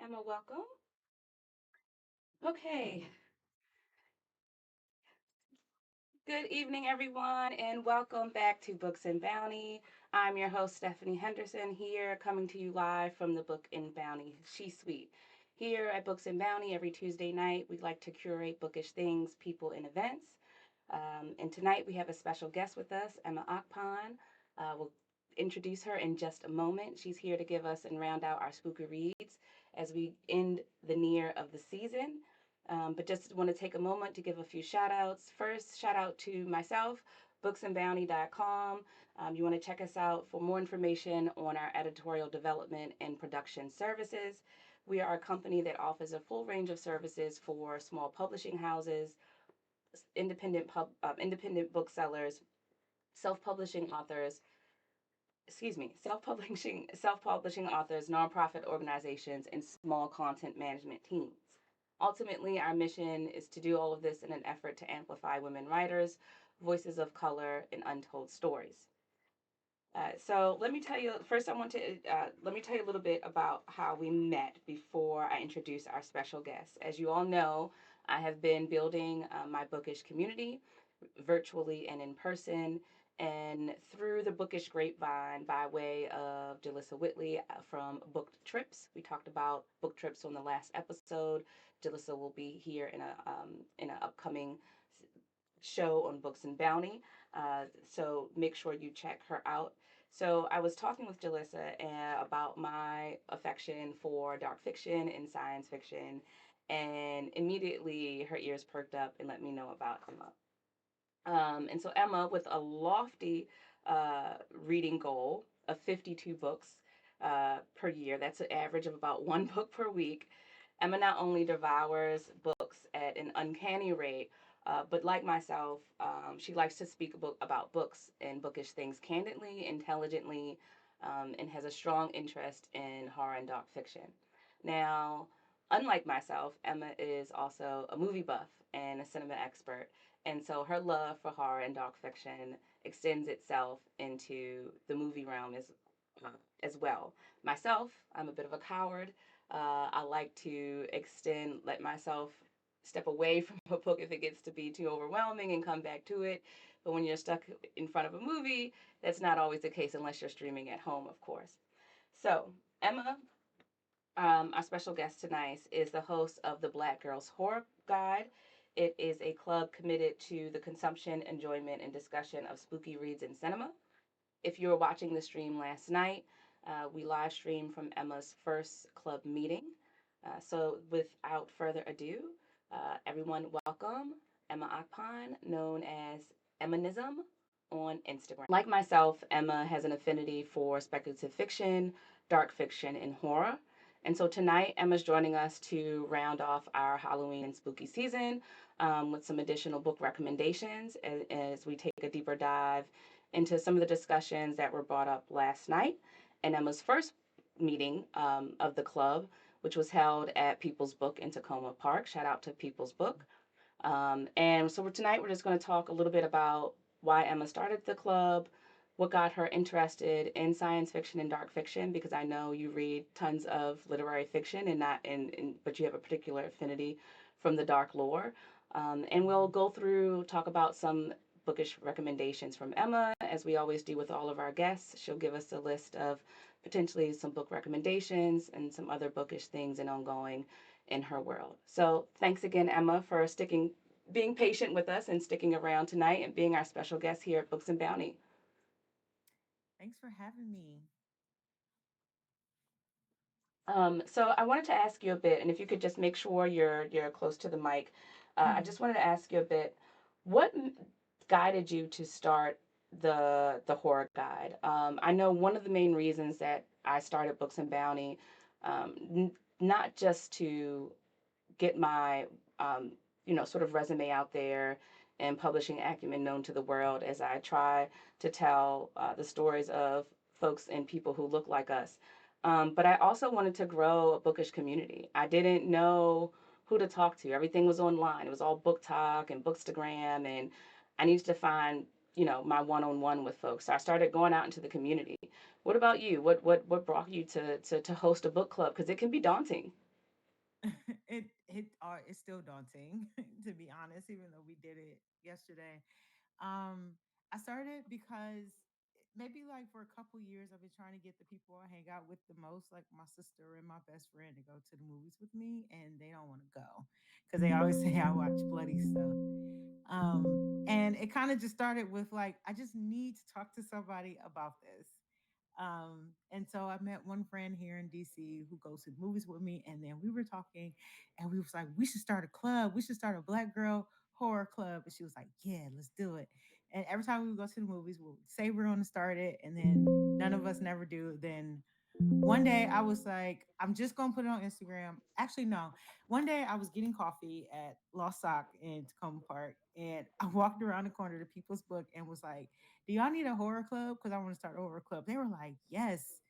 Emma, welcome. Okay. Good evening, everyone, and welcome back to Books and Bounty. I'm your host, Stephanie Henderson, here coming to you live from the Book and Bounty She Suite. Here at Books and Bounty, every Tuesday night, we like to curate bookish things, people, and events. And tonight we have a special guest with us, Emma Akpan. We'll introduce her in just a moment. She's here to give us and round out our spooky reads as we end the near of the season. But just want to take a moment to give a few shout outs. First, shout out to myself, booksandbounty.com. You want to check us out for more information on our editorial development and production services. We are a company that offers a full range of services for small publishing houses, independent booksellers, self-publishing authors, self-publishing authors, nonprofit organizations, and small content management teams. Ultimately, our mission is to do all of this in an effort to amplify women writers, voices of color, and untold stories. So let me tell you first. I want to let me tell you a little bit about how we met before I introduce our special guest. As you all know, I have been building my bookish community virtually and in person, and through the bookish grapevine by way of Jalissa Whitley from Booked Trips. We talked about book trips on the last episode. Jalissa will be here in an upcoming show on Books and Bounty. So make sure you check her out. So I was talking with Jalissa about my affection for dark fiction and science fiction, and immediately her ears perked up and let me know about Emma. And so Emma, with a lofty reading goal of 52 books per year, that's an average of about one book per week. Emma not only devours books at an uncanny rate, but like myself, she likes to speak about books and bookish things candidly, intelligently, and has a strong interest in horror and dark fiction. Now, unlike myself, Emma is also a movie buff and a cinema expert. And so her love for horror and dark fiction extends itself into the movie realm as well. Myself, I'm a bit of a coward. I like to let myself step away from a book if it gets to be too overwhelming and come back to it. But when you're stuck in front of a movie, that's not always the case unless you're streaming at home, of course. So, Emma, our special guest tonight is the host of the Black Girls Horror Guide. It is a club committed to the consumption, enjoyment, and discussion of spooky reads in cinema. If you were watching the stream last night, we live streamed from Emma's first club meeting. So, without further ado, everyone, welcome Emma Akpan, known as Emanism on Instagram. Like myself, Emma has an affinity for speculative fiction, dark fiction, and horror. And so tonight, Emma's joining us to round off our Halloween and spooky season with some additional book recommendations as we take a deeper dive into some of the discussions that were brought up last night in Emma's first meeting of the club, which was held at People's Book in Tacoma Park. Shout out to People's Book. And so tonight we're just going to talk a little bit about why Emma started the club, what got her interested in science fiction and dark fiction, because I know you read tons of literary fiction and not but you have a particular affinity from the dark lore. And we'll go through, talk about some bookish recommendations from Emma, as we always do with all of our guests. She'll give us a list of potentially some book recommendations and some other bookish things and ongoing in her world. So thanks again, Emma, for being patient with us and sticking around tonight and being our special guest here at Books and Bounty. Thanks for having me. So I wanted to ask you a bit, and if you could just make sure you're close to the mic, I Mhm. just wanted to ask you a bit, what guided you to start the horror guide? I know one of the main reasons that I started Books and Bounty, not just to get my sort of resume out there and publishing acumen known to the world as I try to tell the stories of folks and people who look like us. But I also wanted to grow a bookish community. I didn't know who to talk to. Everything was online. It was all book talk and bookstagram, and I needed to find my one-on-one with folks. So I started going out into the community. What about you? What brought you to host a book club? Because it can be daunting. it's still daunting to be honest, even though we did it yesterday. Um, I started because maybe like for a couple years I've been trying to get the people I hang out with the most, like my sister and my best friend, to go to the movies with me, and they don't want to go because they always say I watch bloody stuff. And it kind of just started with like, I just need to talk to somebody about this. And so I met one friend here in DC who goes to the movies with me, and then we were talking, and we was like, we should start a club. We should start a Black girl horror club. And she was like, yeah, let's do it. And every time we would go to the movies, we'll say we're going to start it, and then none of us never do. Then one day I was like, I'm just gonna put it on Instagram. Actually, no. One day I was getting coffee at Lost Sock in Tacoma Park, and I walked around the corner to People's Book and was like, "Do y'all need a horror club? Because I want to start a horror club." They were like, "Yes,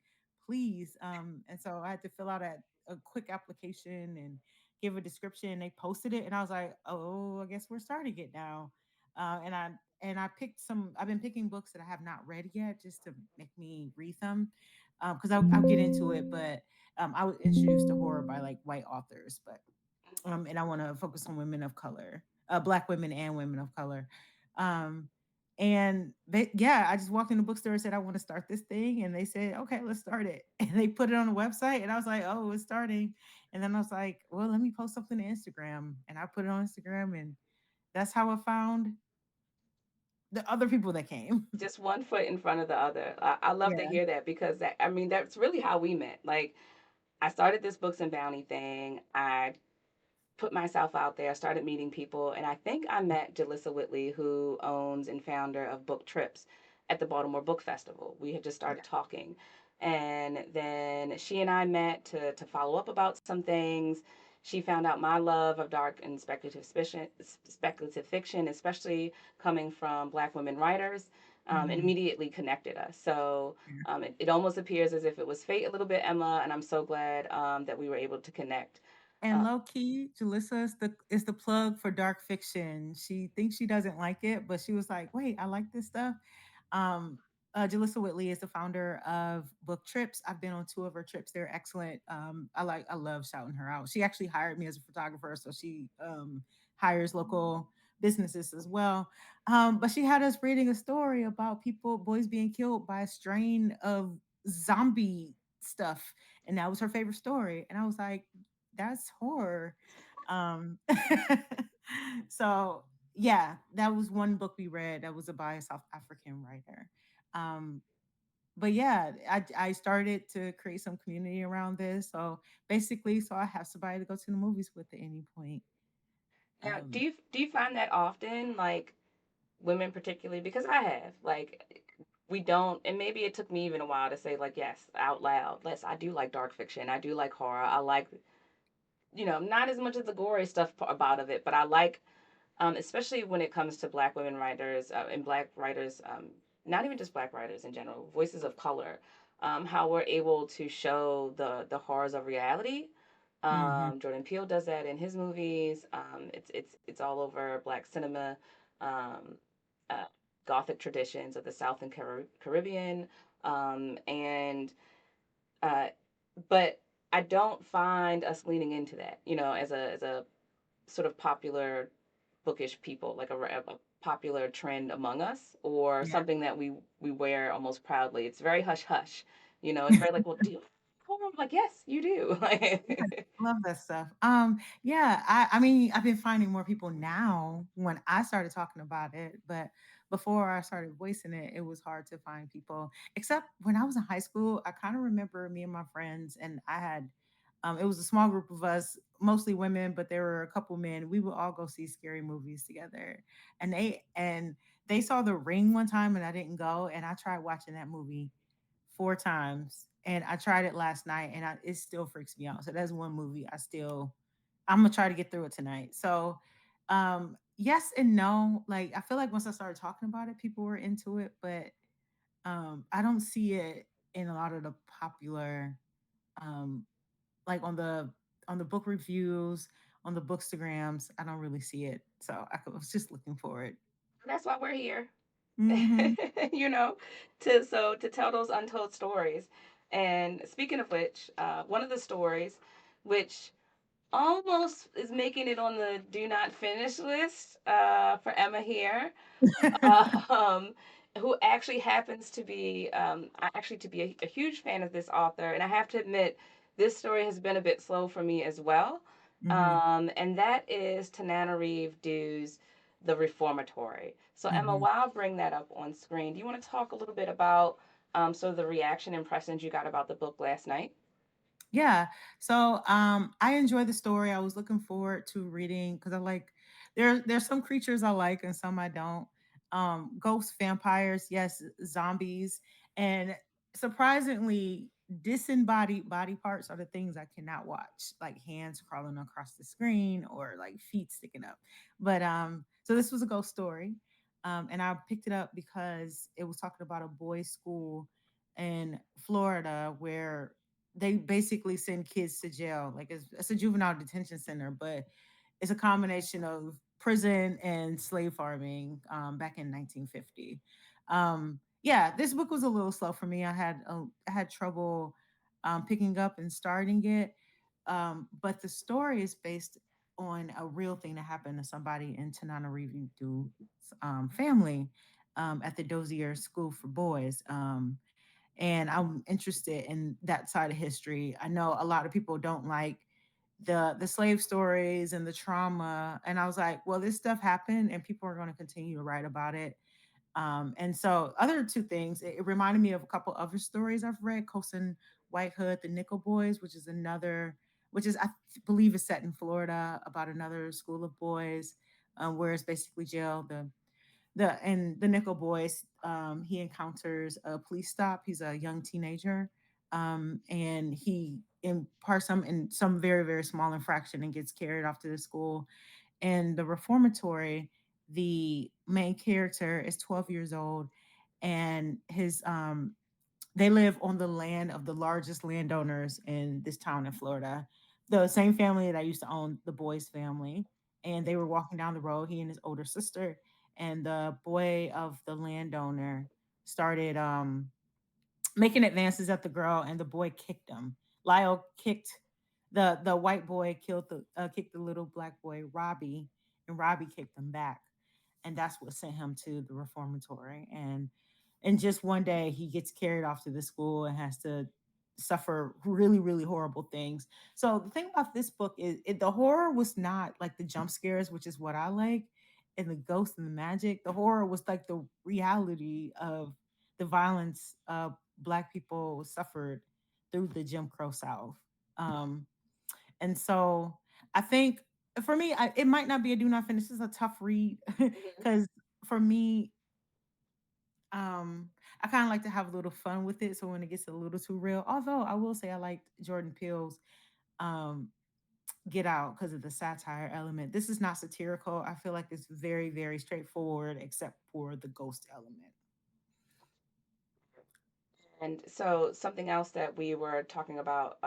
please." And so I had to fill out a quick application and give a description. They posted it, and I was like, "Oh, I guess we're starting it now." And I picked some. I've been picking books that I have not read yet, just to make me read them, because I'll get into it. But I was introduced to horror by like white authors, but and I want to focus on women of color, Black women and women of color. Um, and yeah, I just walked in the bookstore and said I want to start this thing, and they said, "Okay, let's start it." And they put it on the website, and I was like, "Oh, it's starting." And then I was like, "Well, let me post something to Instagram," and I put it on Instagram, and that's how I found the other people that came. Just one foot in front of the other. I love to Yeah. hear that because I mean, that's really how we met. Like, I started this Books and Bounty thing. I put myself out there, started meeting people, and I think I met Jalissa Whitley, who owns and founder of Book Trips at the Baltimore Book Festival. We had just started Yeah. talking. And then she and I met to follow up about some things. She found out my love of dark and speculative fiction, especially coming from Black women writers, and Mhm. immediately connected us. So Yeah. it almost appears as if it was fate a little bit, Emma, and I'm so glad that we were able to connect. And Uh, low key, Jalissa is the plug for dark fiction. She thinks she doesn't like it, but she was like, "Wait, I like this stuff." Um, Jalissa Whitley is the founder of Book Trips. I've been on two of her trips. They're excellent. I love shouting her out. She actually hired me as a photographer, so she hires local businesses as well. But she had us reading a story about boys being killed by a strain of zombie stuff, and that was her favorite story. And I was like, that's horror. Um, so yeah, that was one book we read that was by a South African writer. Um, but yeah, I started to create some community around this. So basically, so I have somebody to go to the movies with at any point. Now, Um, do you find that often, like women particularly? Because I have, like, we don't, and maybe it took me even a while to say, like, yes, out loud. Yes, I do like dark fiction. I do like horror. I like, not as much as the gory stuff about of it, but I like, especially when it comes to Black women writers and Black writers, not even just Black writers in general, voices of color, how we're able to show the horrors of reality. mhm, Jordan Peele does that in his movies. It's all over Black cinema, um, uh, Gothic traditions of the South and Caribbean, and uh, but I don't find us leaning into that, as a sort of popular bookish people, like a popular trend among us, or yeah. something that we wear almost proudly. It's very hush hush. It's very like, well, do you? I'm like, yes, you do. Yeah, Like, love that stuff. Yeah, I mean, I've been finding more people now when I started talking about it, but before I started voicing it, it was hard to find people. Except when I was in high school, I kind of remember me and my friends, and I had, it was a small group of us, mostly women, but there were a couple men. We would all go see scary movies together, and they saw The Ring one time, and I didn't go, and I tried watching that movie 4 times, and I tried it last night, and it still freaks me out. So that's one movie I'm gonna try to get through it tonight. So, yes and no. Like I feel like once I started talking about it, people were into it, but I don't see it in a lot of the popular, um, like on the book reviews, on the bookstagrams. I don't really see it. So was just looking for it. that's why we're here. Hmm. you know, to tell those untold stories. And speaking of which, one of the stories, which almost is making it on the do not finish list for Emma here. um, who actually happens to be actually to be a huge fan of this author, and I have to admit, this story has been a bit slow for me as well. Mm-hmm. And that is Tananarive Dew's The Reformatory. So Emma, Mm-hmm. while I bring that up on screen, do you want to talk a little bit about sort of the reaction impressions you got about the book last night? Yeah. So I enjoy the story. I was looking forward to reading because I like there's some creatures I like and some I don't. Ghosts, vampires, yes, zombies, and surprisingly, disembodied body parts are the things I cannot watch, like hands crawling across the screen or like feet sticking up. But so this was a ghost story. And I picked it up because it was talking about a boys' school in Florida where they basically send kids to jail. Like it's a juvenile detention center, but it's a combination of prison and slave farming back in 1950. Yeah, this book was a little slow for me. I had trouble picking up and starting it, but the story is based on a real thing that happened to somebody in Tananarive family at the Dozier School for Boys. And I'm interested in that side of history. I know a lot of people don't like the slave stories and the trauma, and I was like, well, this stuff happened, and people are going to continue to write about it. And so, other two things, it reminded me of a couple other stories I've read: Colson White Hood, The Nickel Boys, which is another, which is believe is set in Florida about another school of boys, where it's basically jail. The Nickel Boys, he encounters a police stop. He's a young teenager, and he imparts some in some very very small infraction and gets carried off to the school. And the reformatory, the main character is 12 years old, and his they live on the land of the largest landowners in this town in Florida. The same family that used to own the boy's family. And they were walking down the road, he and his older sister, and the boy of the landowner started making advances at the girl, and the boy kicked him. Lyle kicked the white boy, killed the kicked the little black boy Robbie, and Robbie kicked him back, and that's what sent him to the reformatory. And just one day he gets carried off to the school and has to suffer really really horrible things. So the thing about this book is the horror was not like the jump scares, which is what I like, and the ghosts and the magic. The horror was like the reality of the violence black people suffered through the Jim Crow South. Um, and so I think for me, it might not be a do not finish. This is a tough read Mhm. because for me, um, I kind of like to have a little fun with it. So when it gets a little too real, although I will say I liked Jordan Peele's um, Get Out because of the satire element. This is not satirical. I feel like it's very, very straightforward, except for the ghost element. And so something else that we were talking about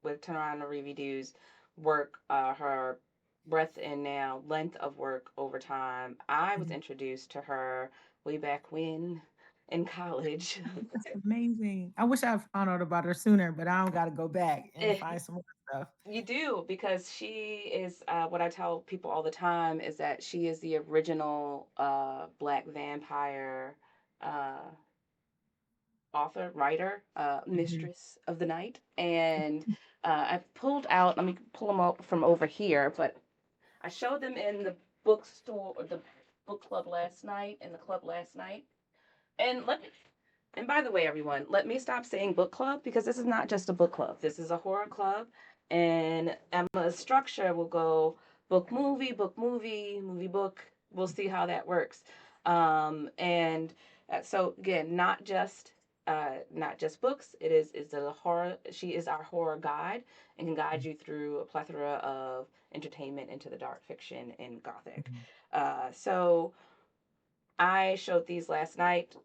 with Tanara Review's work, her breadth and now length of work over time. I was Mhm. introduced to her way back when in college. That's amazing. I wish I found out about her sooner, but I don't got to go back and find some more stuff. You do, because she is what I tell people all the time is that she is the original black vampire uh, author, writer, Mhm. mistress of the night. And I've pulled out, let me pull them out from over here, but I showed them in the bookstore or the book club last night, in the club last night. And let me, and by the way, everyone, let me stop saying book club because this is not just a book club. This is a horror club. And Emma's structure will go book, movie, movie, book. We'll see how that works. And so again, not just books. Is a horror. She is our horror guide and can guide you through a plethora of entertainment into the dark fiction and gothic. Mhm. So I showed these last night.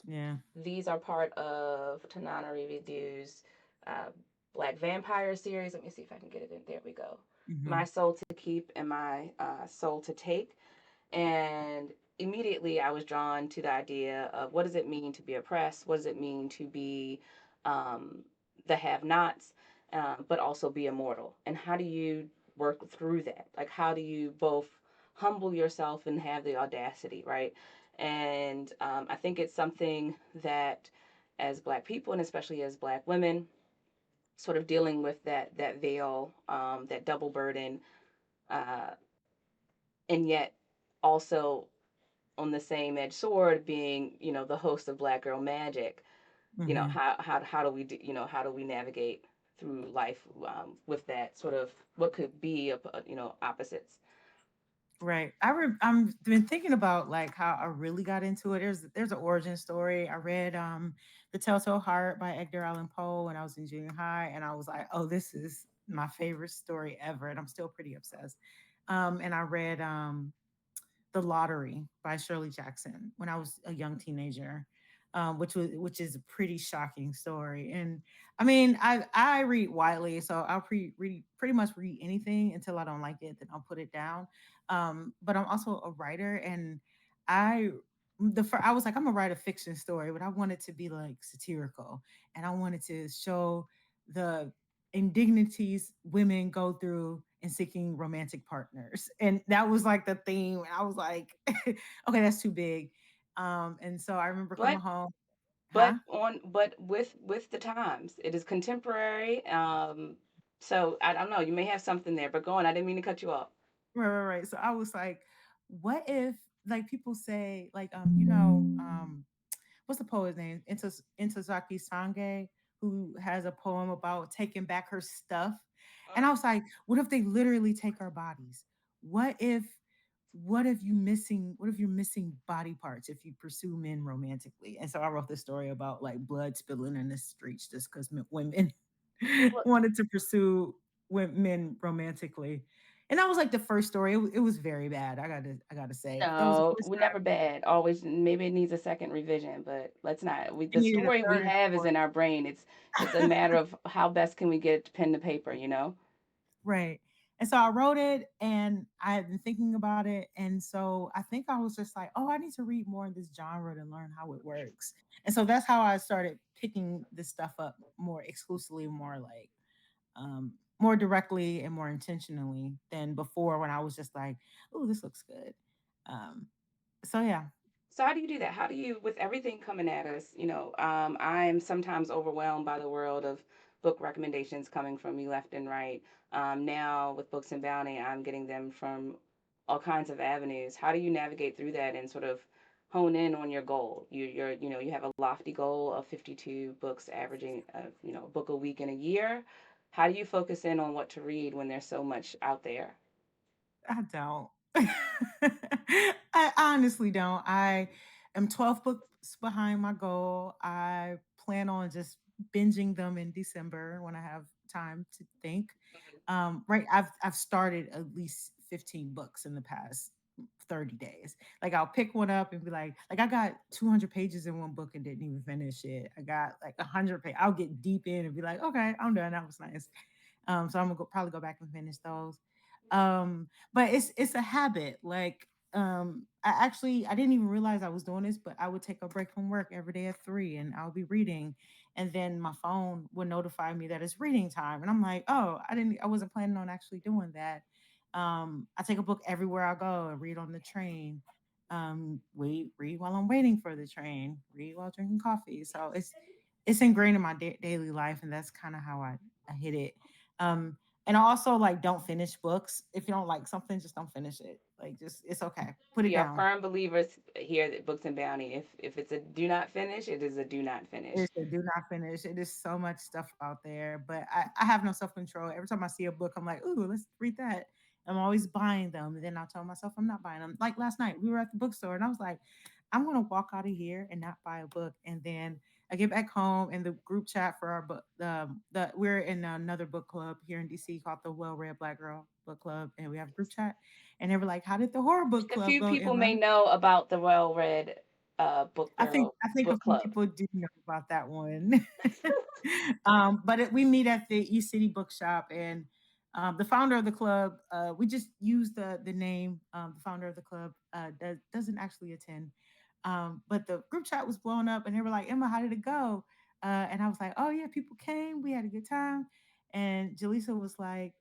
Yeah. These are part of Tanana Review's uh, Black Vampire series. Let me see if I can get it in. There we go. My Mhm. Soul to Keep and My Soul to Take. And immediately I was drawn to the idea of what does it mean to be oppressed? What does it mean to be um, the have nots? but also be immortal. And how do you work through that? Like, how do you both humble yourself and have the audacity, right? And I think it's something that, as Black people and especially as Black women, sort of dealing with that veil, that double burden, uh, and yet also on the same edge sword being, the host of Black Girl Magic. Hmm. How do we do, how do we navigate through life, with that sort of what could be opposites. Right. I'm been thinking about like how I really got into it. There's an origin story. I read The Telltale Heart by Edgar Allan Poe when I was in junior high, and I was like, oh, this is my favorite story ever, and I'm still pretty obsessed. And I read The Lottery by Shirley Jackson when I was a young teenager, which is a pretty shocking story. And I mean, I read widely, so I'll read pretty much read anything until I don't like it, then I'll put it down. But I'm also a writer, and I I was like, I'm gonna write a fiction story, but I wanted to be like satirical, and I wanted to show the indignities women go through in seeking romantic partners. And that was like the theme. And I was like, okay, that's too big. And so I remember but coming home, huh? but with the times, it is contemporary. So I don't know, you may have something there, but go on. I didn't mean to cut you off. Right. So I was like, what if like people say like what's the poet's name? Intozaki Sange, who has a poem about taking back her stuff. And I was like, what if they literally take our bodies? What if what if you're missing body parts if you pursue men romantically? And so I wrote this story about like blood spilling in the streets just because women Well, wanted to pursue men romantically. And that was like the first story. It was very bad. I gotta say that was the no, first we're time. never bad. Always, maybe it needs a second revision, but let's not. It The needed a story we third and have is fourth. in our brain. It's a matter of how best can we get it to pen to paper. Right. And so I wrote it and I had been thinking about it. And so I think I was just like, oh, I need to read more in this genre to learn how it works. And so that's how I started picking this stuff up more exclusively, more directly and more intentionally than before when I was just like, oh, this looks good. Um, so yeah. So how do you do that? How do you, with everything coming at us, I am sometimes overwhelmed by the world of book recommendations coming from me left and right. Now with Books and Bounty, I'm getting them from all kinds of avenues. How do you navigate through that and sort of hone in on your goal? You have a lofty goal of 52 books, averaging, a book a week in a year. How do you focus in on what to read when there's so much out there? I don't. I honestly don't. I am 12 books behind my goal. I plan on just binging them in December when I have time to think. Right, I've started at least 15 books in the past 30 days. Like I'll pick one up and be like I got 200 pages in one book and didn't even finish it. I got like 100 pages. I'll get deep in and be like, okay, I'm done. That was nice. So I'm gonna probably go back and finish those. But it's a habit. Like I didn't even realize I was doing this, but I would take a break from work every day at 3 and I'll be reading, and then my phone would notify me that it's reading time, and I'm like, oh, I wasn't planning on actually doing that. I take a book everywhere I go and read on the train. Read while I'm waiting for the train. Read while drinking coffee. So it's ingrained in my daily life, and that's kind of how I hit it. And I also like don't finish books. If you don't like something, just don't finish it. Like just it's okay. Put it We are down. firm believers here at Books and Bounty. If it's a do not finish, it is a do not finish. It's a do not finish. It is so much stuff out there, but I have no self control. Every time I see a book, I'm like, ooh, let's read that. I'm always buying them, and then I'll tell myself I'm not buying them. Like last night, we were at the bookstore, and I was like, I'm gonna walk out of here and not buy a book. And then I get back home, and the group chat for our book, the we're in another book club here in DC called the Well Read Black Girl Book Club, and we have a group chat, and they were like, how did the horror book A club few go, people Emma? may know about the well-read book girl I think a book few club. people do know about that one. We meet at the East City Bookshop, and the founder of the club, we just use the name. The founder of the club doesn't actually attend, but the group chat was blowing up, and they were like, "Emma, how did it go?" And I was like, "Oh yeah, people came. We had a good time." And Jaleesa was like,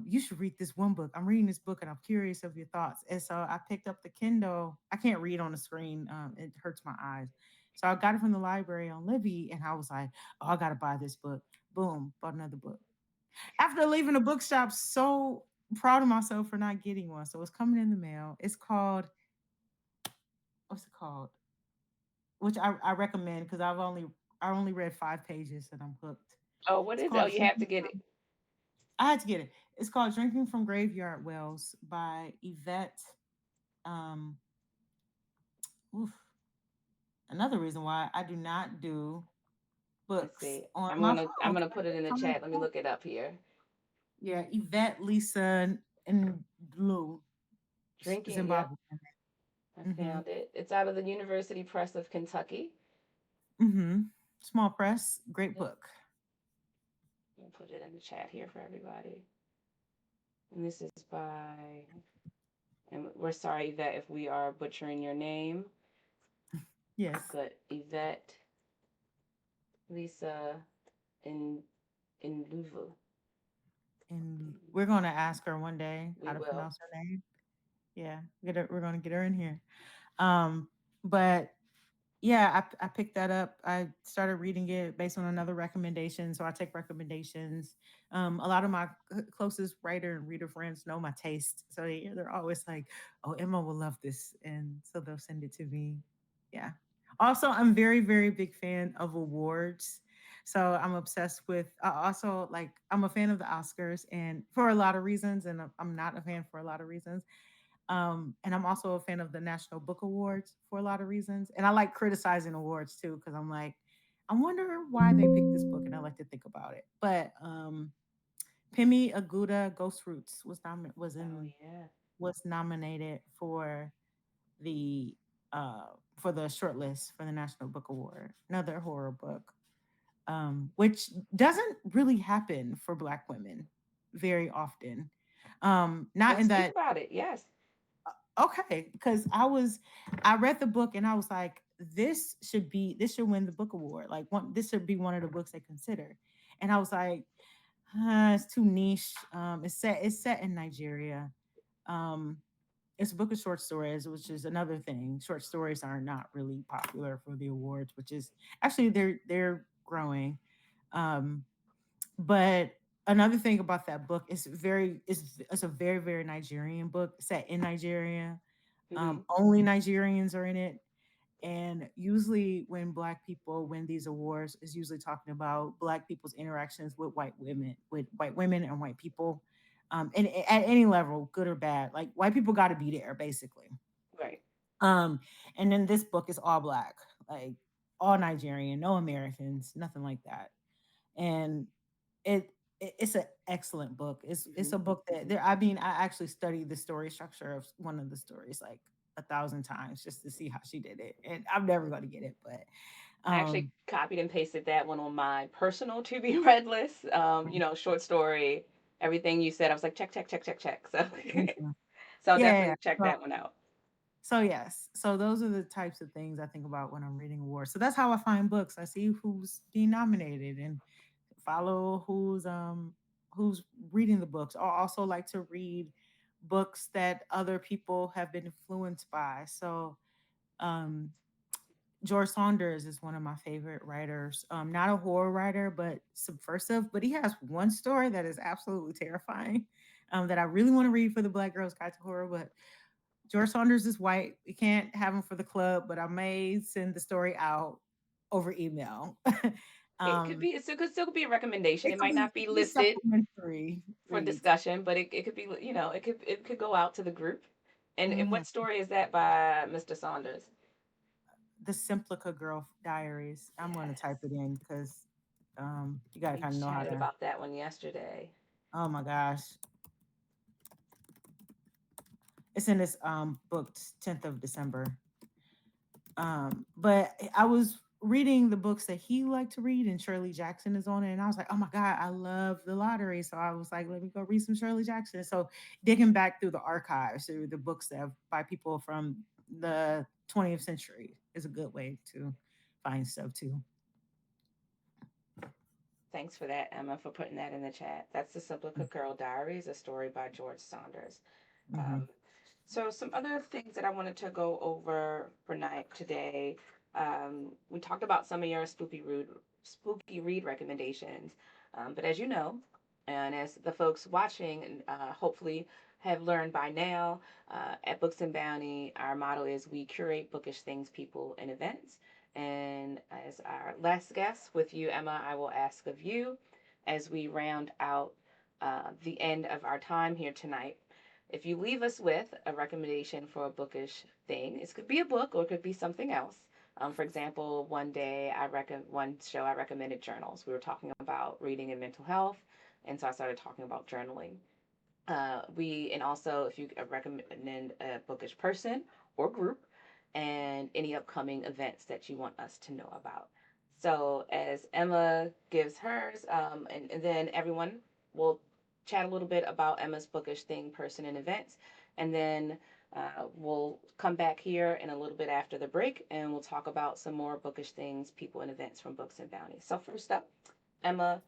you should read this one book. I'm reading this book and I'm curious of your thoughts. And so I picked up the Kindle. I can't read on the screen. It hurts my eyes. So I got it from the library on Libby and I was like, oh, I got to buy this book. Boom, bought another book. After leaving the bookshop, so proud of myself for not getting one. So it's coming in the mail. It's called, what's it called? Which I recommend because I only read 5 pages and I'm hooked. Oh, what It's is it? Oh, called you have to get it. I had to get it. It's called Drinking from Graveyard Wells by Yvette. Um, oof. Another reason why I do not do Let's books see. on I'm my gonna I'm phone. gonna put it in the On my chat. Let me phone. look it up here. Yeah, Yvette, Lisa, and Blue, Drinking. Yep, Zimbabwe. I Mm-hmm. found it. It's out of the University Press of Kentucky. Mm-hmm. Small press, great Yep. book. I'll put it in the chat here for everybody. And this is by. And we're sorry, Yvette, if we are butchering your name, Yes, but Yvette, Lisa, in Louisville. and we're gonna ask her one day We how to will. pronounce her name. Yeah, get her. We're gonna get her in here. Um, but yeah, I picked that up. I started reading it based on another recommendation. So I take recommendations. A lot of my closest writer and reader friends know my taste. So they're always like, oh, Emma will love this. And so they'll send it to me. Yeah. Also, I'm very, very big fan of awards. So I'm obsessed with, also like, I'm a fan of the Oscars and for a lot of reasons. And I'm not a fan for a lot of reasons. And I'm also a fan of the National Book Awards for a lot of reasons. And I like criticizing awards too, because I'm like, I wonder why they picked this book, and I like to think about it. But Pemi Aguda Ghost Roots Oh yeah. was nominated the for the shortlist for the National Book Award. Another horror book, which doesn't really happen for Black women very often. Not Let's in speak that about it. Yes. okay, because I read the book and I was like, this should win the book award. Like this should be one of the books they consider. And I was like, it's too niche. It's set in Nigeria. Um, it's a book of short stories, which is another thing. Short stories are not really popular for the awards, which is actually they're growing. Um, but another thing about that book is it's a very, very Nigerian book set in Nigeria. Mm-hmm. Only Nigerians are in it. And usually, when Black people win these awards, is usually talking about Black people's interactions with white women and white people, and at any level, good or bad. Like white people got to be there, basically. Right. Um, and then this book is all Black, like all Nigerian, no Americans, nothing like that. And it it's an excellent book. It's Mm-hmm. a book that there. I mean, I actually studied the story structure of one of the stories like 1,000 times just to see how she did it, and I'm never going to get it. But I actually um, copied and pasted that one on my personal to be read list. Short story, everything you said. I was like, check, check, check, check, check. So, mhm. so I'll Yeah, yeah, yeah. definitely check that one out. So yes, so those are the types of things I think about when I'm reading awards. So that's how I find books. I see who's being nominated and follow who's reading the books. I also like to read books that other people have been influenced by. So um George Saunders is one of my favorite writers. Not a horror writer, but subversive. But he has one story that is absolutely terrifying. That I really want to read for the Black Girls Guide to Horror. But George Saunders is white. We can't have him for the club, but I may send the story out over email. It could um, be, it could still be a recommendation. It might not it be could be listed supplementary for reads. discussion, but it could be, it could go out to the group. And Mhm. what story is that by Mr. Saunders? The Simplica Girl Diaries. I'm going to type Yes. it in because you got to We kind of know how chatted to. about that one yesterday. Oh my gosh, it's in this booked 10th of December. But I was reading the books that he liked to read, and Shirley Jackson is on it, and I was like, oh my god, I love the lottery. So I was like, let me go read some Shirley Jackson. So digging back through the archives, through the books that by people from the 20th century is a good way to find stuff too. Thanks for that, Emma, for putting that in the chat. That's The Simpler Cook Girl Diaries, a story by George Saunders. Mm-hmm. Um, so, some other things that I wanted to go over for night today. We talked about some of your spooky read recommendations. But as you know, and as the folks watching hopefully have learned by now, at Books and Bounty, our motto is we curate bookish things, people, and events. And as our last guest with you, Emma, I will ask of you as we round out the end of our time here tonight. If you leave us with a recommendation for a bookish thing, it could be a book or it could be something else. For example, one show I recommended journals. We were talking about reading and mental health, and so I started talking about journaling. We and also if you recommend a bookish person or group, and any upcoming events that you want us to know about. So as Emma gives hers, and then everyone will chat a little bit about Emma's bookish thing, person, and events, and then we'll come back here in a little bit after the break, and we'll talk about some more bookish things, people, and events from Books and Bounty. So first up, Emma,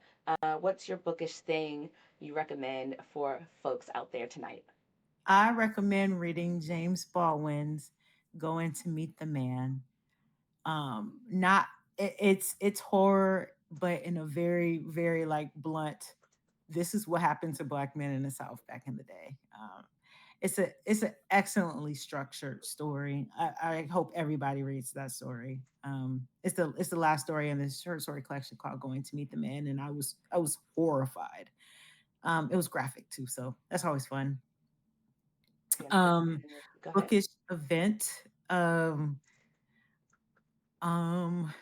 what's your bookish thing you recommend for folks out there tonight? I recommend reading James Baldwin's Going to Meet the Man. Not it's horror, but in a very, very like blunt. This is what happened to black men in the South back in the day. It's an excellently structured story. I hope everybody reads that story. It's the last story in this short story collection called Going to Meet the Man, and I was horrified. It was graphic too, so that's always fun. Yeah, Um, go ahead. Bookish event. Um, um,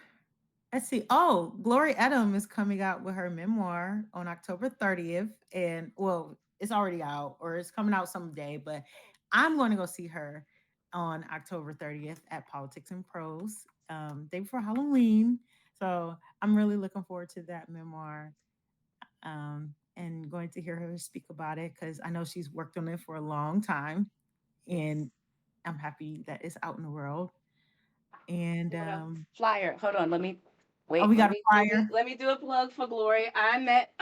let's see. Oh, Glory Edom is coming out with her memoir on October 30th. And well, it's already out or it's coming out someday, but I'm going to go see her on October 30th at Politics and Prose, day before Halloween. So I'm really looking forward to that memoir, and going to hear her speak about it because I know she's worked on it for a long time. And Yes. I'm happy that it's out in the world. And What a flyer. Hold on, let me oh, wait. we got a flyer. Let me do a plug for Glory. I met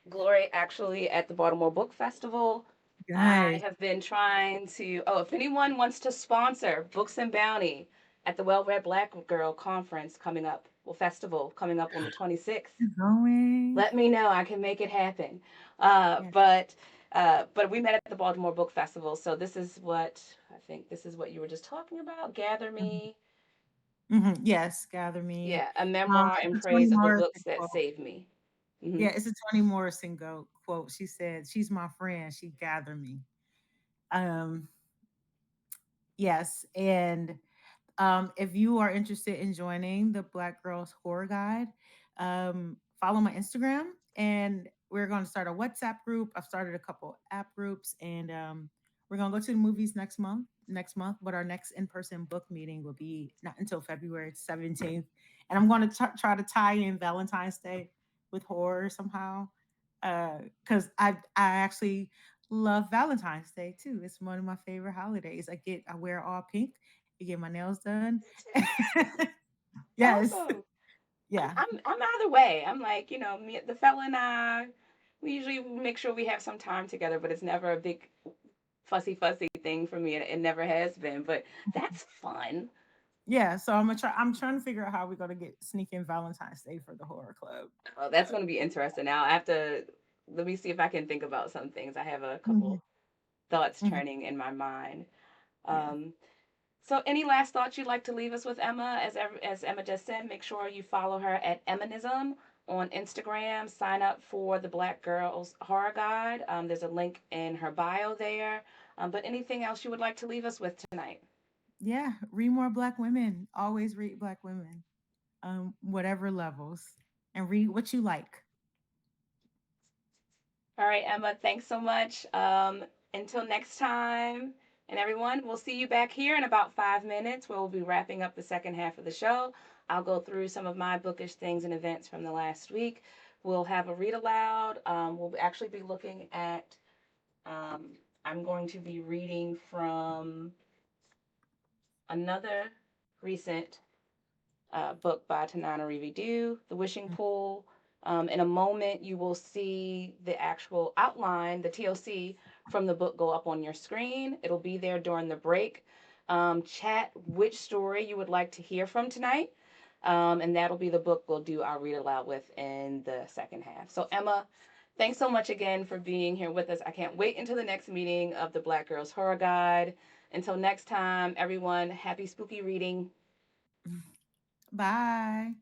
Glory actually at the Baltimore Book Festival. I Guys, have been trying to if anyone wants to sponsor Books and Bounty at the Well Read Black Girl Conference coming up, well festival coming up on the 26th, going. let me know. I can make it happen. Yeah. But we met at the Baltimore Book Festival, so this is what you were just talking about. Gather Mhm. Me. Mhm. Yes, Gather Me. Yeah, a memoir in It's a Toni praise of the Morrison books that quote. saved me. Hmm. Yeah, it's a Toni Morrison quote. She said, "She's my friend. She gather me." Um, yes, and if you are interested in joining the Black Girls Horror Guide, follow my Instagram, and we're going to start a WhatsApp group. I've started a couple app groups, and we're going to go to the movies next month. Next month, but our next in-person book meeting will be not until February 17th, and I'm going to try to tie in Valentine's Day with horror somehow, because I actually love Valentine's Day too. It's one of my favorite holidays. I wear all pink to get my nails done. Yes. Awesome. Yeah. I'm either way. I'm like, me, the fella and I, we usually make sure we have some time together, but it's never a big fussy thing for me. It never has been, but that's fun. Yeah. So I'm trying to figure out how we're gonna get sneak in Valentine's Day for the horror club. Oh, that's going to be interesting. Now I have to let me see if I can think about some things. I have a Mhm, couple thoughts mhm. turning in my mind. Yeah. Um, So, any last thoughts you'd like to leave us with, Emma? As Emma just said, make sure you follow her at Emanism on Instagram. Sign up for the Black Girls Horror Guide. There's a link in her bio there. But anything else you would like to leave us with tonight? Yeah. Read more black women. Always read black women. Whatever levels. And read what you like. All right, Emma, thanks so much. Until next time, and everyone, we'll see you back here in about 5 minutes where we'll be wrapping up the second half of the show. I'll go through some of my bookish things and events from the last week. We'll have a read aloud. We'll actually be looking at, um, I'm going to be reading from another recent book by Tanana Revidu, The Wishing Pool. In a moment, you will see the actual outline, the TOC from the book go up on your screen. It'll be there during the break. Chat which story you would like to hear from tonight. And that'll be the book we'll do our read aloud with in the second half. So, Emma, thanks so much again for being here with us. I can't wait until the next meeting of the Black Girls Horror Guide. Until next time, everyone, happy spooky reading. Bye.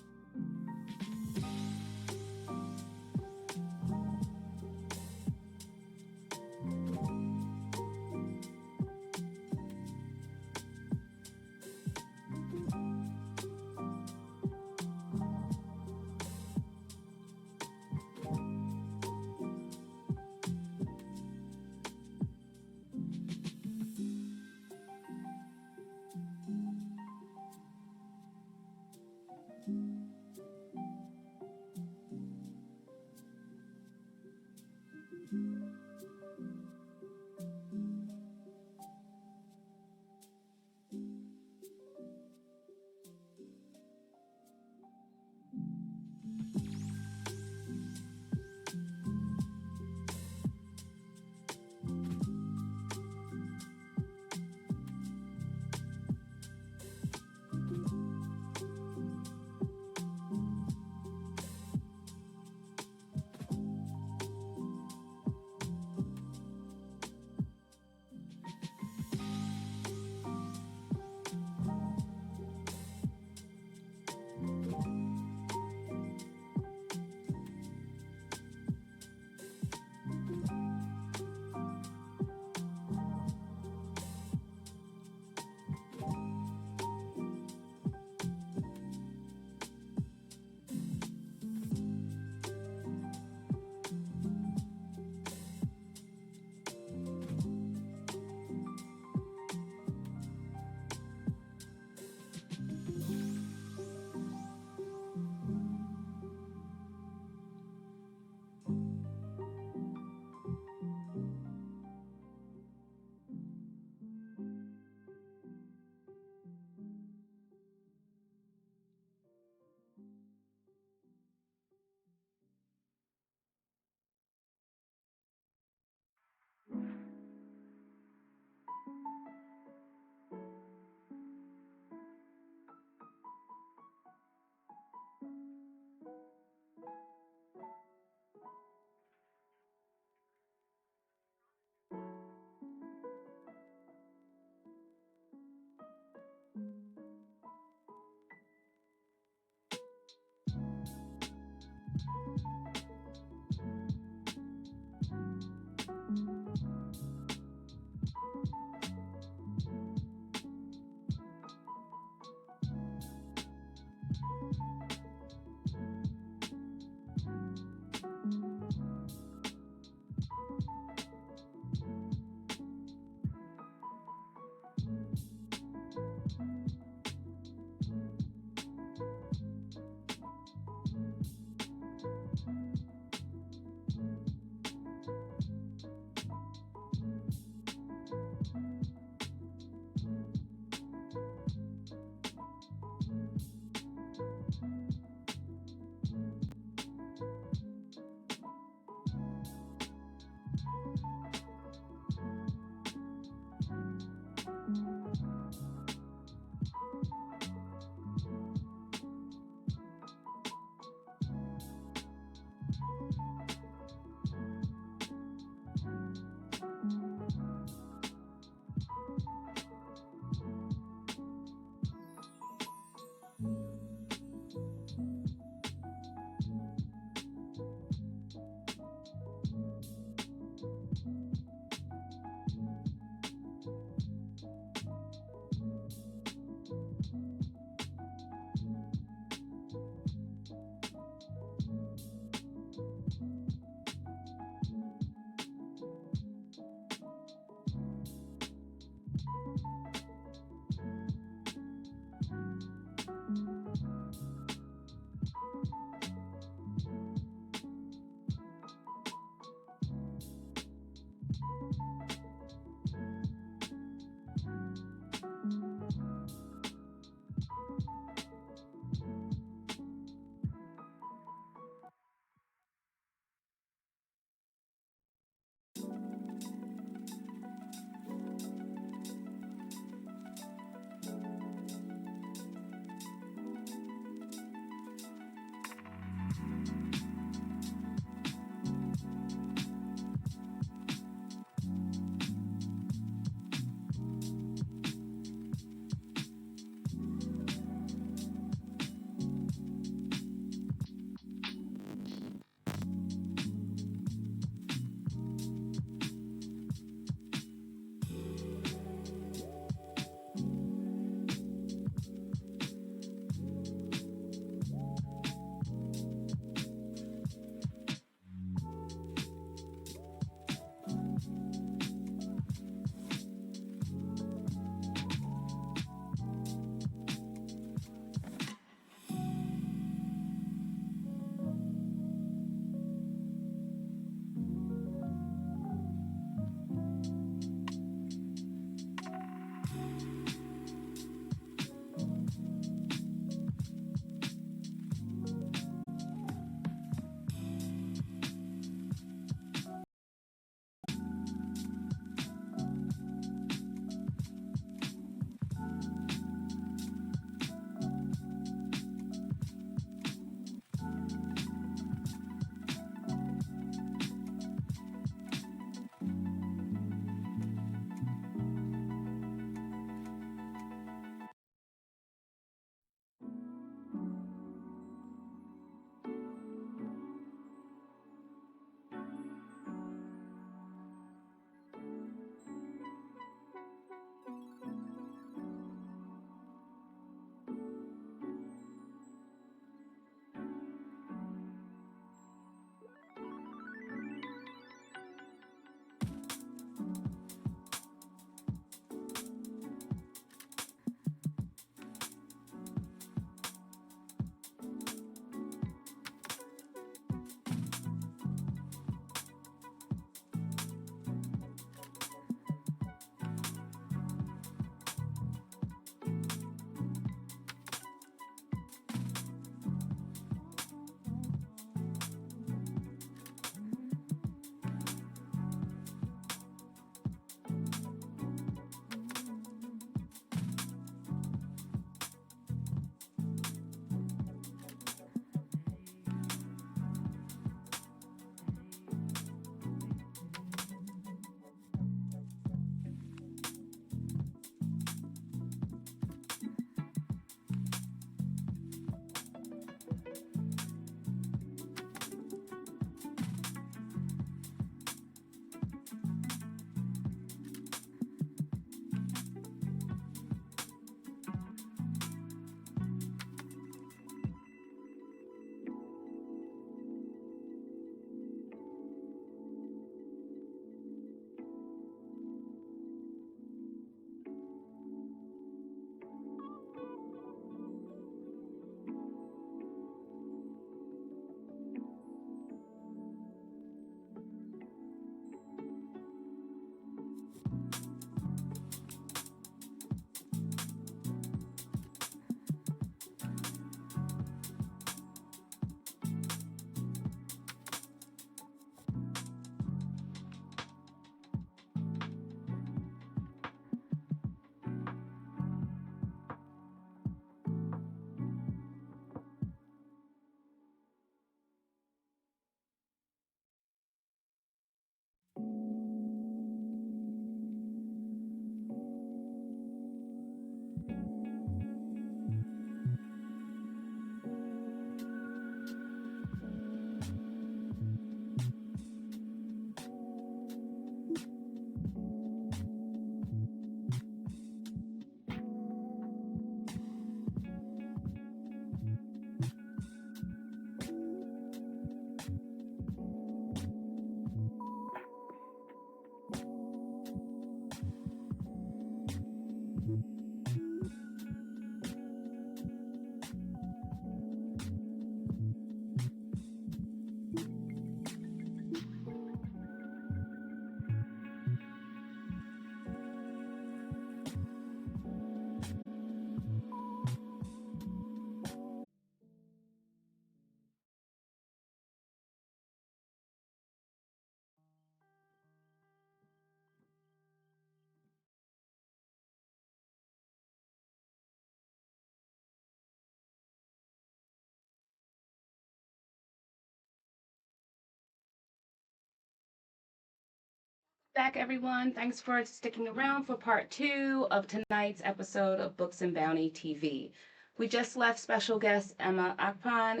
Back, everyone. Thanks for sticking around for part two of tonight's episode of Books and Bounty TV. We just left special guest Emma Akpan,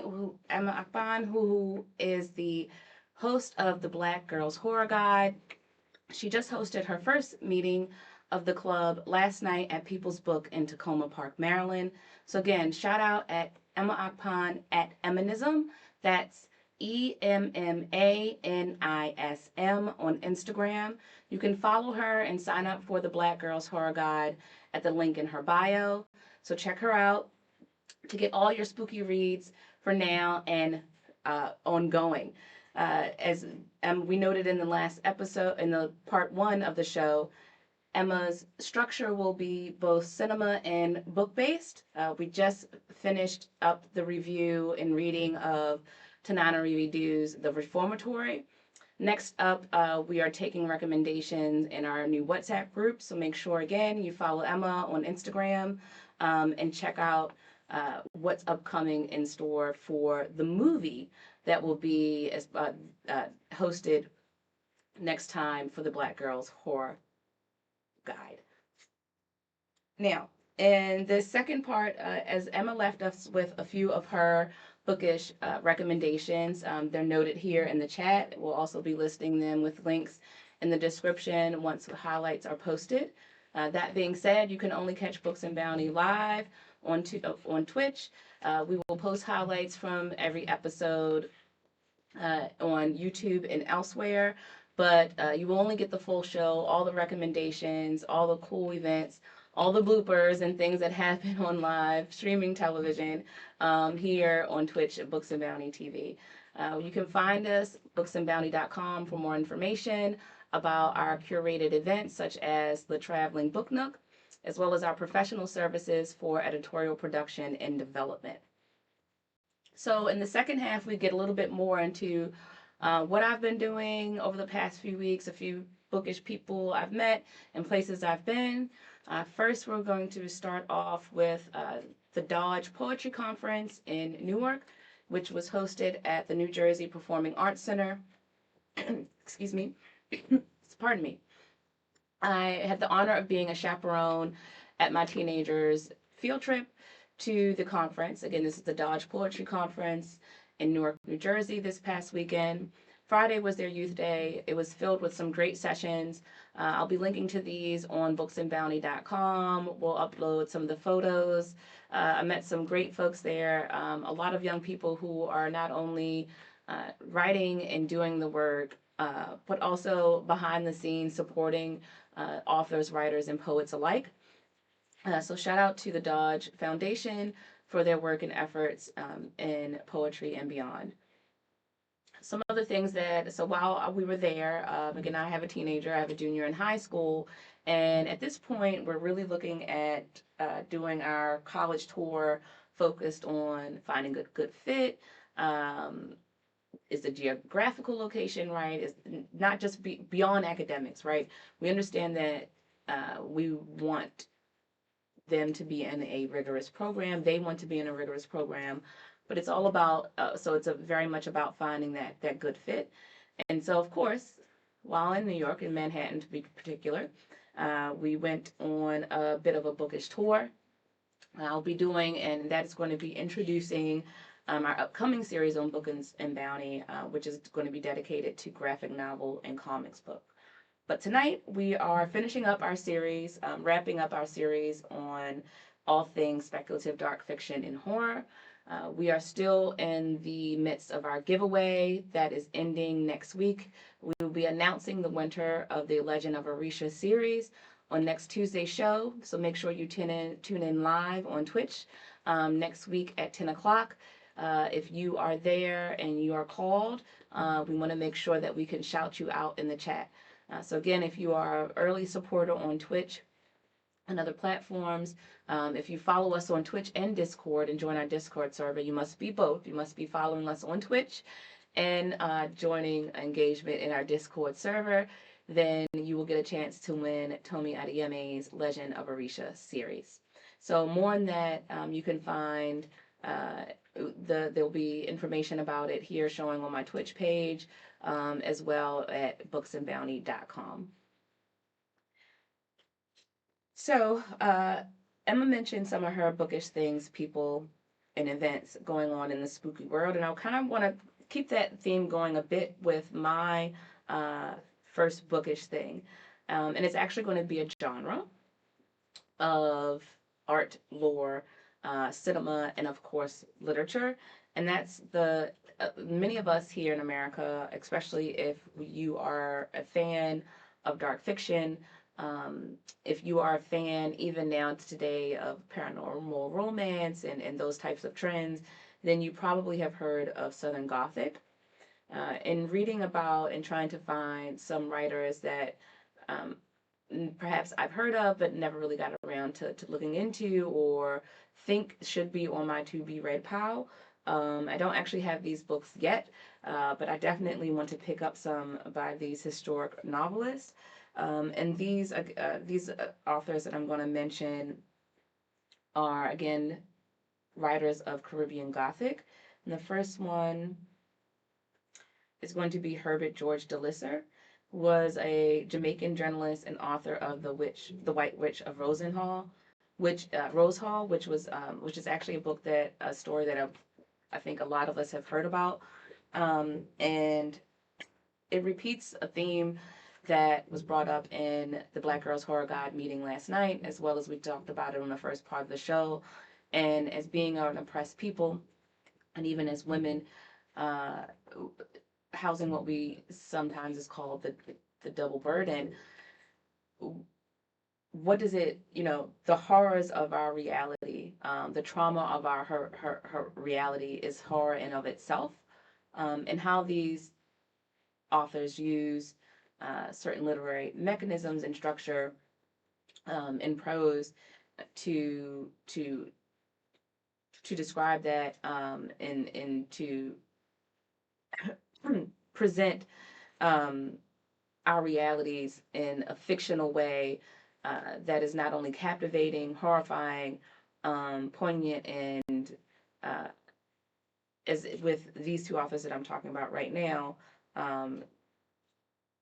who is the host of the Black Girls Horror Guide. She just hosted her first meeting of the club last night at People's Book in Tacoma Park, Maryland. So again, shout out at Emma Akpan at Emanism. That's EMMANISM on Instagram. You can follow her and sign up for the Black Girls Horror Guide at the link in her bio. So check her out to get all your spooky reads for now and ongoing. As we noted in the last episode, in the part one of the show, Emma's structure will be both cinema and book based. We just finished up the review and reading of Tanana Review's The Reformatory. Next up, we are taking recommendations in our new WhatsApp group. So make sure, again, you follow Emma on Instagram and check out what's upcoming in store for the movie that will be hosted next time for the Black Girls Horror Guide. Now, in the second part, as Emma left us with a few of her bookish recommendations, they're noted here in the chat. We'll also be listing them with links in the description once the highlights are posted. That being said, you can only catch Books and Bounty live on Twitch. We will post highlights from every episode on YouTube and elsewhere, but you will only get the full show, all the recommendations, all the cool events, all the bloopers and things that happen on live streaming television here on Twitch at Books and Bounty TV. You can find us booksandbounty.com for more information about our curated events such as the Traveling Book Nook, as well as our professional services for editorial production and development. So in the second half, we get a little bit more into what I've been doing over the past few weeks, a few bookish people I've met and places I've been. First, we're going to start off with the Dodge Poetry Conference in Newark, which was hosted at the New Jersey Performing Arts Center. Excuse me. Pardon me. I had the honor of being a chaperone at my teenagers' field trip to the conference. Again, this is the Dodge Poetry Conference in Newark, New Jersey this past weekend. Friday was their youth day. It was filled with some great sessions. I'll be linking to these on booksandbounty.com. We'll upload some of the photos. I met some great folks there, a lot of young people who are not only writing and doing the work, but also behind the scenes supporting authors, writers, and poets alike. So shout out to the Dodge Foundation for their work and efforts in poetry and beyond. Some other things so while we were there, again, I have a teenager, I have a junior in high school, and at this point, we're really looking at doing our college tour focused on finding a good fit. Is the geographical location right? Is not just beyond academics, right? We understand that we want them to be in a rigorous program. They want to be in a rigorous program, but it's all about, so it's very much about finding that good fit. And so, of course, while in New York, in Manhattan to be particular, we went on a bit of a bookish tour. I'll be doing, and that's going to be introducing our upcoming series on Books and Bounty, which is going to be dedicated to graphic novel and comics book. But tonight we are finishing up our series, wrapping up our series on all things speculative dark fiction and horror. We are still in the midst of our giveaway that is ending next week. We will be announcing the winter of the Legend of Orisha series on next Tuesday's show. So make sure you tune in live on Twitch next week at 10 o'clock. If you are there and you are called, we want to make sure that we can shout you out in the chat. So again, if you are an early supporter on Twitch and other platforms, if you follow us on Twitch and Discord and join our Discord server, you must be both. You must be following us on Twitch and joining engagement in our Discord server. Then you will get a chance to win Tomi Adeyeme's Legend of Orisha series. So more on that, you can find there'll be information about it here showing on my Twitch page, as well at booksandbounty.com. So, Emma mentioned some of her bookish things, people, and events going on in the spooky world, and I kind of want to keep that theme going a bit with my uh, first bookish thing. And it's actually going to be a genre of art, lore, cinema, and of course, literature. And that's the many of us here in America, especially if you are a fan of dark fiction, if you are a fan even now today of paranormal romance and those types of trends, then you probably have heard of Southern Gothic. In reading about and trying to find some writers that um, perhaps I've heard of but never really got around to looking into or think should be on my to be read pile. I don't actually have these books yet, but I definitely want to pick up some by these historic novelists. And these authors that I'm going to mention are again writers of Caribbean Gothic. And the first one is going to be Herbert George DeLisser, who was a Jamaican journalist and author of The White Witch of Rosenhall, Rose Hall, which is actually a story that I think a lot of us have heard about, and it repeats a theme that was brought up in the Black Girls Horror Guide meeting last night, as well as we talked about it on the first part of the show. And as being an oppressed people, and even as women, uh, housing what we sometimes is called the double burden, what does it, the horrors of our reality, the trauma of her reality is horror in of itself, and how these authors use certain literary mechanisms and structure in prose to to to describe that, and to present um, our realities in a fictional way that is not only captivating, horrifying, poignant, and uh, as with these two authors that I'm talking about right now. Um,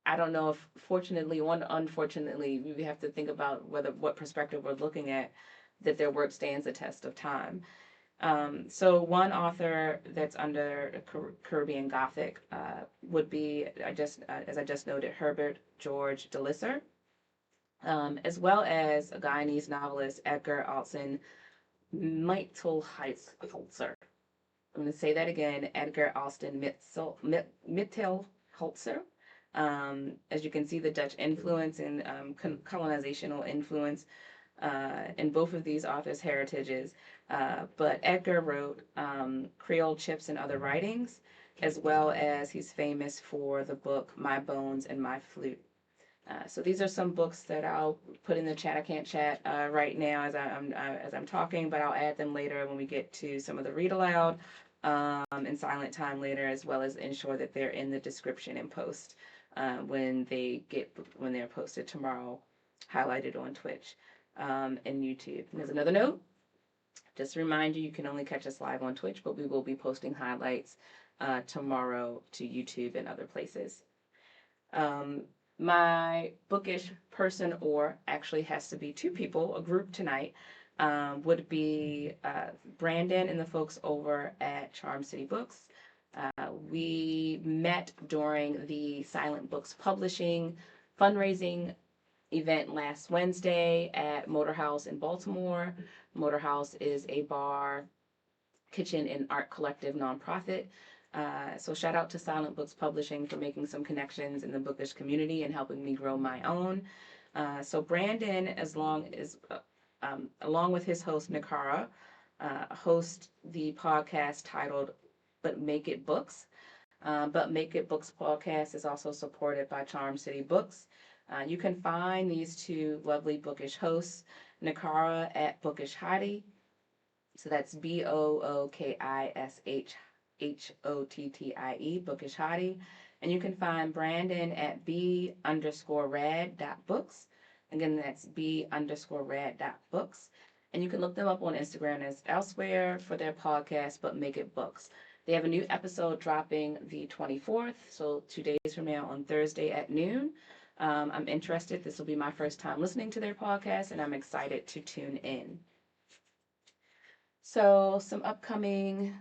I don't know if fortunately or unfortunately, we have to think about whether what perspective we're looking at, that their work stands the test of time. So one author that's under Caribbean Gothic would be, as I just noted, Herbert George DeLisser, as well as a Guyanese novelist, Edgar Allan Mittelholzer. I'm going to say that again, Edgar Alston Mittelholzer. As you can see, the Dutch influence and colonizational influence in both of these authors' heritages. But Edgar wrote Creole Chips and Other Writings, as well as he's famous for the book My Bones and My Flute. So these are some books that I'll put in the chat. I can't chat right now as I'm talking, but I'll add them later when we get to some of the read aloud and silent time later, as well as ensure that they're in the description and post when they're posted tomorrow, highlighted on Twitch and YouTube. And there's another note. Just a reminder, you can only catch us live on Twitch, but we will be posting highlights tomorrow to YouTube and other places. Um, my bookish person, or actually has to be two people, a group tonight, would be Brandon and the folks over at Charm City Books. We met during the Silent Books Publishing fundraising event last Wednesday at Motor House in Baltimore. Motor House is a bar, kitchen, and art collective nonprofit. So shout out to Silent Books Publishing for making some connections in the bookish community and helping me grow my own. So Brandon, along with his host Nikara, host the podcast titled "But Make It Books." But Make It Books podcast is also supported by Charm City Books. You can find these two lovely bookish hosts, Nikara at Bookish Hottie. So that's BOOKISHHOTTIE, Bookish Hottie. And you can find Brandon at B_rad.books. Again, that's B_rad.books. And you can look them up on Instagram as elsewhere for their podcast, But Make It Books. They have a new episode dropping the 24th, so 2 days from now on Thursday at noon. I'm interested. This will be my first time listening to their podcast, and I'm excited to tune in. So, some upcoming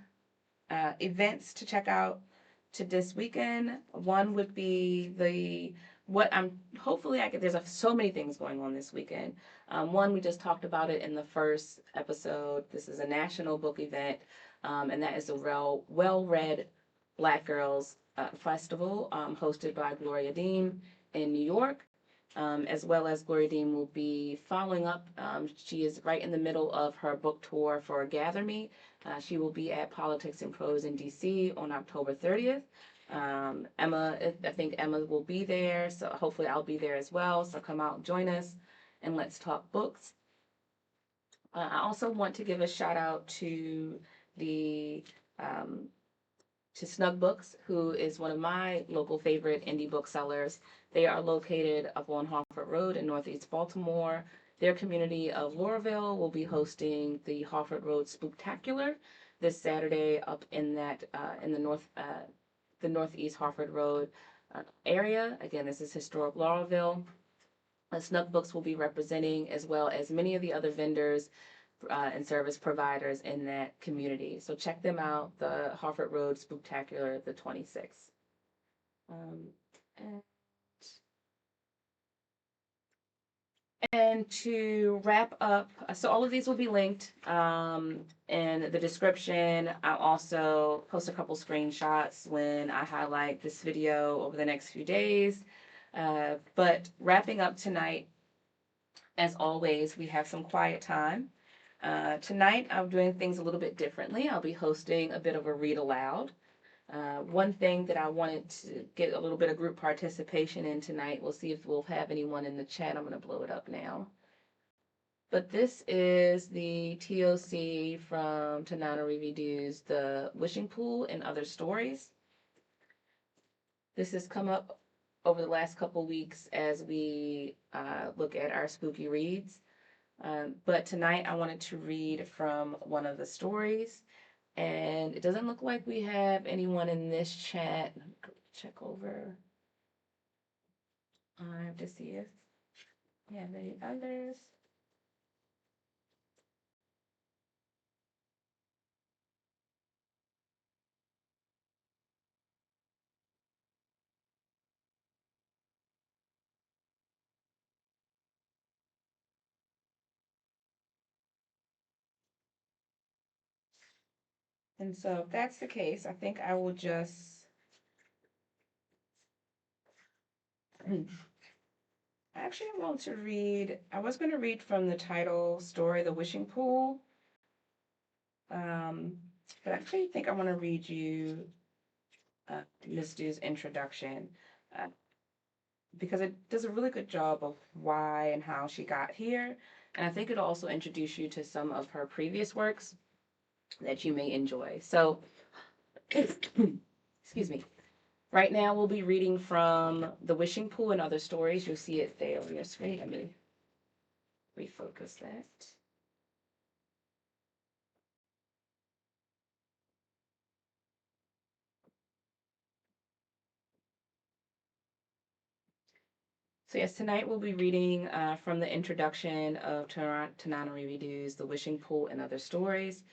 events to check out to this weekend. One would be the what I'm hopefully I could. There's so many things going on this weekend. One, we just talked about it in the first episode. This is a national book event, and that is the Well Read Black Girls Festival, hosted by Gloria Dean in New York. As well as Gloria Dean will be following up. She is right in the middle of her book tour for Gather Me. She will be at Politics and Prose in DC on October 30th. I think Emma will be there, so hopefully I'll be there as well. So come out and join us and let's talk books. I also want to give a shout out to the um, to Snug Books, who is one of my local favorite indie booksellers. They are located up on Harford Road in Northeast Baltimore. Their community of Lauraville will be hosting the Harford Road Spooktacular this Saturday up in that in the Northeast Harford Road area. Again, this is historic Lauraville. Snug Books will be representing, as well as many of the other vendors and service providers in that community. So check them out, the Harford Road Spooktacular, the 26th. Um, and, and to wrap up, so all of these will be linked in the description. I'll also post a couple screenshots when I highlight this video over the next few days. But wrapping up tonight, as always, we have some quiet time. Tonight, I'm doing things a little bit differently. I'll be hosting a bit of a read aloud. One thing that I wanted to get a little bit of group participation in tonight, we'll see if we'll have anyone in the chat. I'm going to blow it up now. But this is the TOC from Tanana Reviews, The Wishing Pool and Other Stories. This has come up over the last couple weeks as we look at our spooky reads. But tonight I wanted to read from one of the stories, and it doesn't look like we have anyone in this chat. Check over. I have to see if we have any others. And so if that's the case, I think I will just actually I'm going to read. I was going to read from the title story, The Wishing Pool. But I actually think I want to read you Miss Dew's introduction. Uh, because it does a really good job of why and how she got here. And I think it'll also introduce you to some of her previous works that you may enjoy. So, excuse me. Right now, we'll be reading from The Wishing Pool and Other Stories. You'll see it there on your screen. Let me refocus that. So yes, tonight we'll be reading from the introduction of Tanana Review's The Wishing Pool and Other Stories.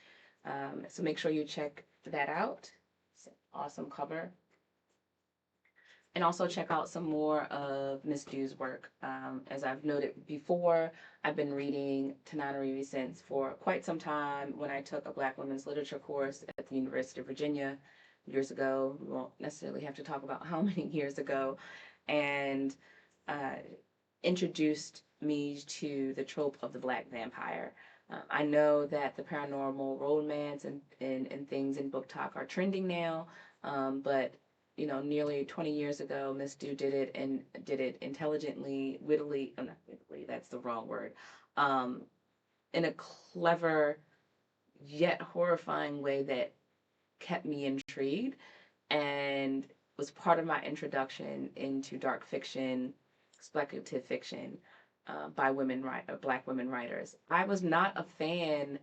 So make sure you check that out. It's an awesome cover. And also check out some more of Miss Dew's work. As I've noted before, I've been reading Tanana Review since for quite some time. When I took a Black Women's Literature course at the University of Virginia years ago, we won't necessarily have to talk about how many years ago, and uh, introduced me to the trope of the Black vampire. I know that the paranormal romance and things in book talk are trending now, but nearly 20 years ago, Miss Dew did it and did it intelligently, wittily, oh, not wittily, that's the wrong word, um, in a clever yet horrifying way that kept me intrigued and was part of my introduction into dark fiction, speculative fiction by Black women writers. I was not a fan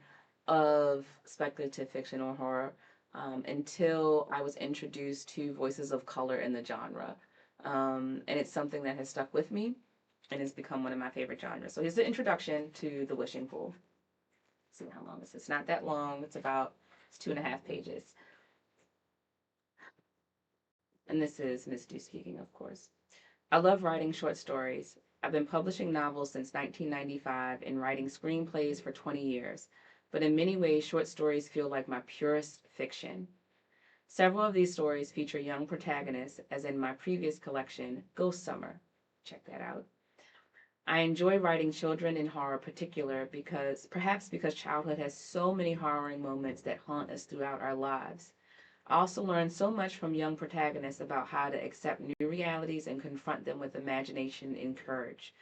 of speculative fiction or horror until I was introduced to voices of color in the genre. And it's something that has stuck with me and has become one of my favorite genres. So here's the introduction to The Wishing Pool. Let's see how long this is. It's not that long. It's 2.5 pages. And this is Miss Du speaking, of course. I love writing short stories. I've been publishing novels since 1995 and writing screenplays for 20 years. But in many ways, short stories feel like my purest fiction. Several of these stories feature young protagonists, as in my previous collection, Ghost Summer. Check that out. I enjoy writing children in horror particular because childhood has so many harrowing moments that haunt us throughout our lives. I also learn so much from young protagonists about how to accept new realities and confront them with imagination and courage.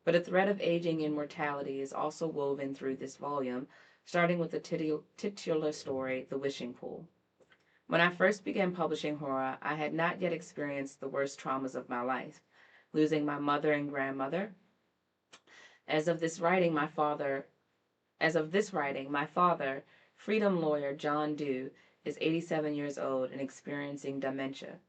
But a thread of aging and mortality is also woven through this volume, starting with the titular story, The Wishing Pool. When I first began publishing horror, I had not yet experienced the worst traumas of my life, losing my mother and grandmother. As of this writing, my father, freedom lawyer John Dew, is 87 years old and experiencing dementia.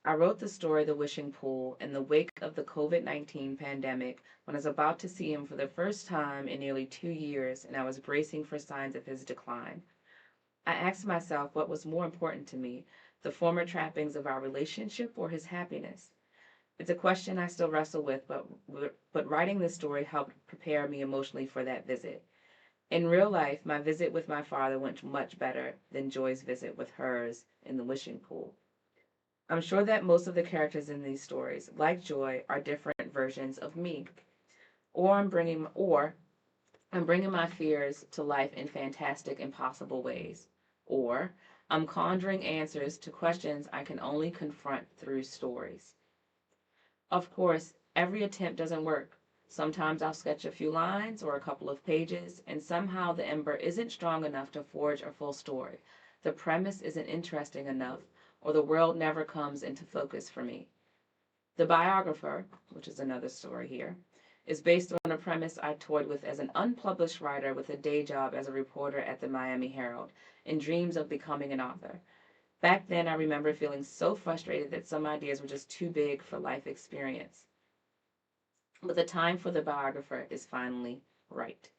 I wrote the story The Wishing Pool in the wake of the COVID-19 pandemic when I was about to see him for the first time in nearly 2 years and I was bracing for signs of his decline. I asked myself what was more important to me, the former trappings of our relationship or his happiness. It's a question I still wrestle with, but writing this story helped prepare me emotionally for that visit. In real life, my visit with my father went much better than Joy's visit with hers in the wishing pool. I'm sure that most of the characters in these stories, like Joy, are different versions of me, or I'm bringing my fears to life in fantastic, impossible ways, or I'm conjuring answers to questions I can only confront through stories. Of course, every attempt doesn't work. Sometimes I'll sketch a few lines or a couple of pages, and somehow the ember isn't strong enough to forge a full story. The premise isn't interesting enough, or the world never comes into focus for me. The Biographer, which is another story here, is based on a premise I toyed with as an unpublished writer with a day job as a reporter at the Miami Herald and dreams of becoming an author. Back then, I remember feeling so frustrated that some ideas were just too big for life experience. But the time for the biographer is finally right.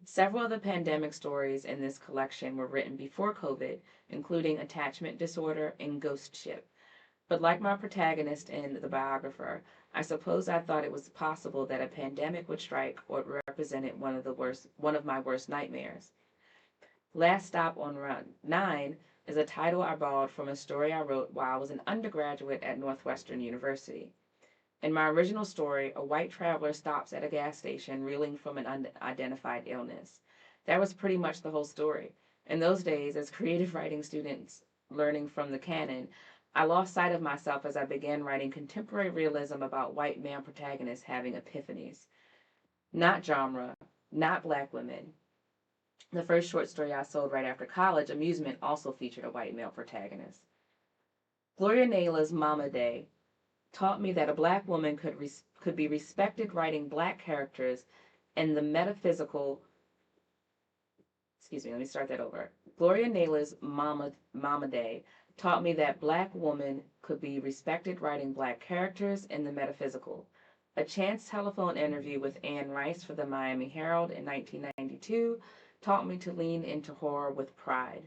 Several of the pandemic stories in this collection were written before COVID, including attachment disorder and ghost ship. But like my protagonist in the biographer, I suppose I thought it was possible that a pandemic would strike what represented one of my worst nightmares. Last Stop on Route 9 is a title I borrowed from a story I wrote while I was an undergraduate at Northwestern University. In my original story, a white traveler stops at a gas station reeling from an unidentified illness. That was pretty much the whole story. In those days, as creative writing students learning from the canon, I lost sight of myself as I began writing contemporary realism about white male protagonists having epiphanies. Not genre, not black women. The first short story I sold right after college, Amusement, also featured a white male protagonist. Gloria Naylor's Mama Day taught me that a black woman could be respected writing black characters and the metaphysical. Excuse me, let me start that over. Gloria Naylor's Mama Day taught me that black woman could be respected writing black characters and the metaphysical. A chance telephone interview with Anne Rice for the Miami Herald in 1992 taught me to lean into horror with pride.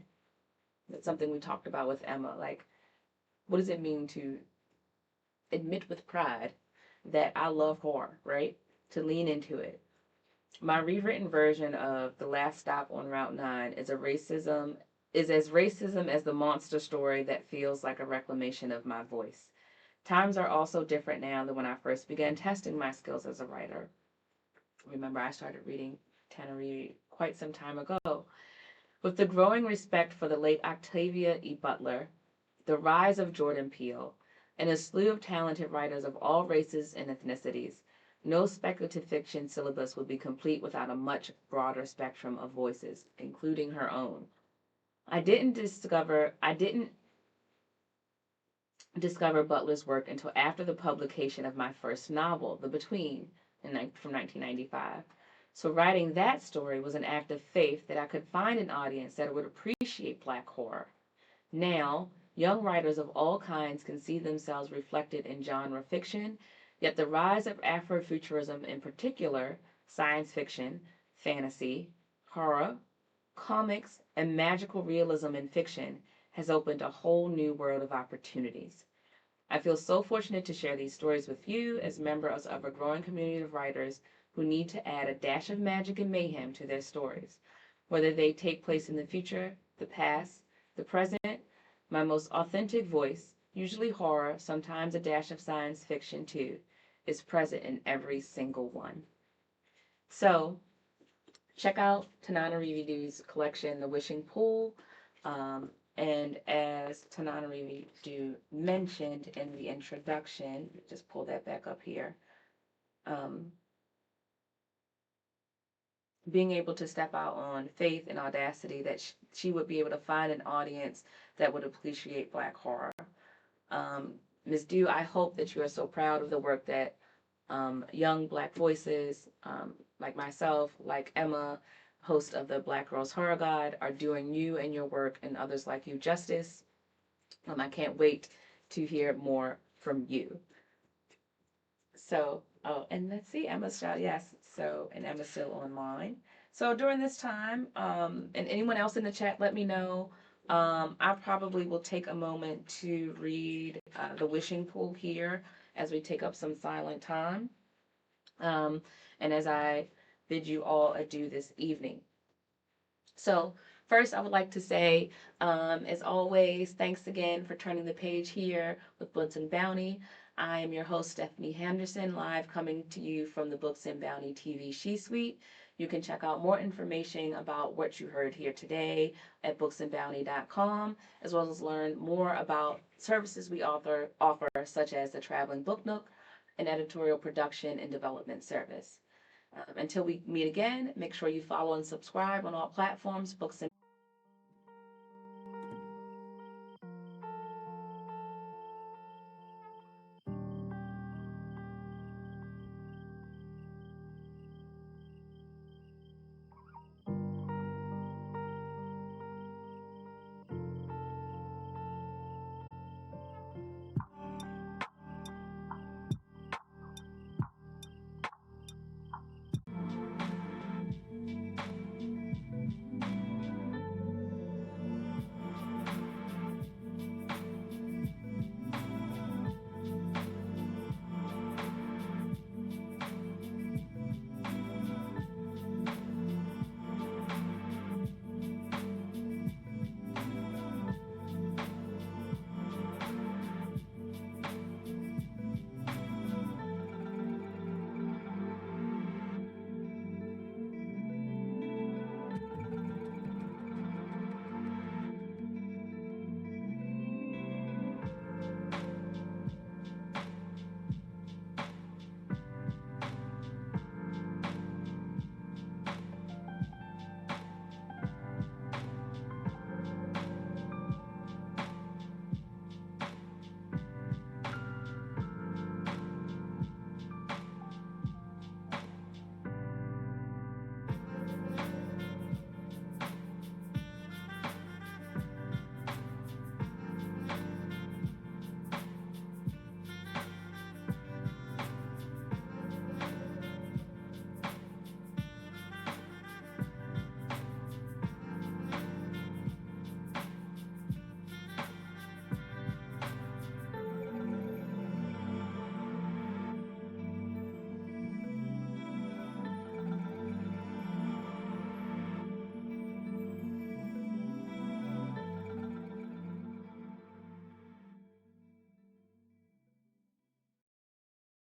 That's something we talked about with Emma. Like, what does it mean to admit with pride that I love horror, right? To lean into it. My rewritten version of The Last Stop on Route 9 is as racism as the monster story that feels like a reclamation of my voice. Times are also different now than when I first began testing my skills as a writer. Remember, I started reading Tannery quite some time ago. With the growing respect for the late Octavia E. Butler, the rise of Jordan Peele, and a slew of talented writers of all races and ethnicities, no speculative fiction syllabus would be complete without a much broader spectrum of voices, including her own. I didn't discover Butler's work until after the publication of my first novel, The Between, from 1995. So writing that story was an act of faith that I could find an audience that would appreciate black horror. Now, Young writers of all kinds can see themselves reflected in genre fiction, yet the rise of Afrofuturism in particular, science fiction, fantasy, horror, comics, and magical realism in fiction has opened a whole new world of opportunities. I feel so fortunate to share these stories with you as members of a growing community of writers who need to add a dash of magic and mayhem to their stories. Whether they take place in the future, the past, the present, my most authentic voice, usually horror, sometimes a dash of science fiction too, is present in every single one. So, check out Tanana Review's collection, The Wishing Pool. Um, and as Tanana Review mentioned in the introduction, just pull that back up here. Um, Being able to step out on faith and audacity that she would be able to find an audience that would appreciate Black horror. Um, Ms. Dew, I hope that you are so proud of the work that young Black voices like myself, like Emma, host of the Black Girls Horror Guide, are doing you and your work and others like you justice. I can't wait to hear more from you. So, oh, and let's see, Emma's shot, yes. So, and Emma's still online. So during this time, and anyone else in the chat, let me know. I probably will take a moment to read the wishing pool here as we take up some silent time. Um, and as I bid you all adieu this evening. So, first, I would like to say, as always, thanks again for turning the page here with Books and Bounty. I am your host, Stephanie Henderson, live coming to you from the Books and Bounty TV She Suite. You can check out more information about what you heard here today at booksandbounty.com, as well as learn more about services we offer such as the Traveling Book Nook, an editorial production and development service. Until we meet again, make sure you follow and subscribe on all platforms, Books and